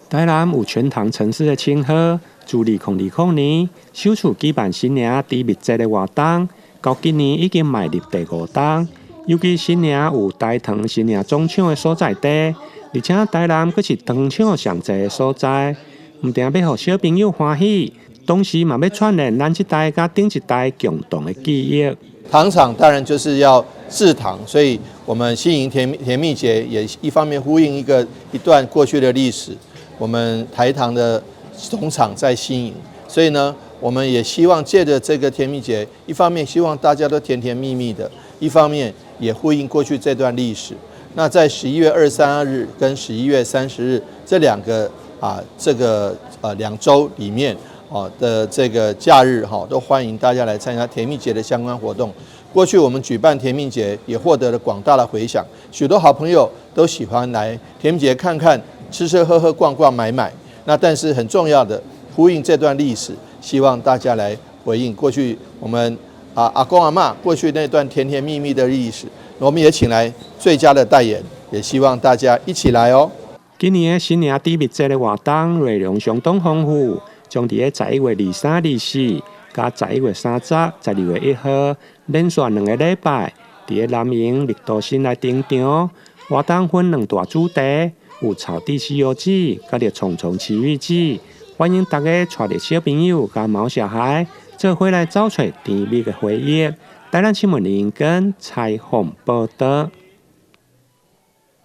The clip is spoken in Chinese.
台南有全唐城市的称号，自2020年首次举办新娘甜蜜节的活动，到今年已经迈入第5档。尤其新娘有台糖新娘总抢的所在地，而且台南阁是糖抢上侪的所在，唔定要让小朋友欢喜，同时嘛要串联咱一代甲顶一代共同的记忆。糖厂当然就是要制糖，所以我们新营甜蜜节也一方面呼应一段过去的历史。我们台糖的总厂在新营，所以呢，我们也希望借着这个甜蜜节，一方面希望大家都甜甜蜜蜜的，一方面也呼应过去这段历史。那在11月23日跟11月30日这2周里面的这个假日都欢迎大家来参加甜蜜节的相关活动。过去我们举办甜蜜节也获得了广大的回响，许多好朋友都喜欢来甜蜜节看看、吃吃喝喝、逛逛买买。那但是很重要的，呼应这段历史，希望大家来回应过去我们阿公阿嬷过去那段甜甜蜜蜜的历史。我们也请来最佳的代言，也希望大家一起来哦。今年的新娘甜蜜节的活动内容相当丰富，将伫11月23、24加11月30、12月1號連續2個禮拜，伫南營綠都新來登場。活動分2大主題，有草地西遊記，甲着蟲蟲奇遇記。歡迎大家帶着小朋友甲毛小孩，做伙來找找甜蜜的回憶。台南新聞林跟採訪報道。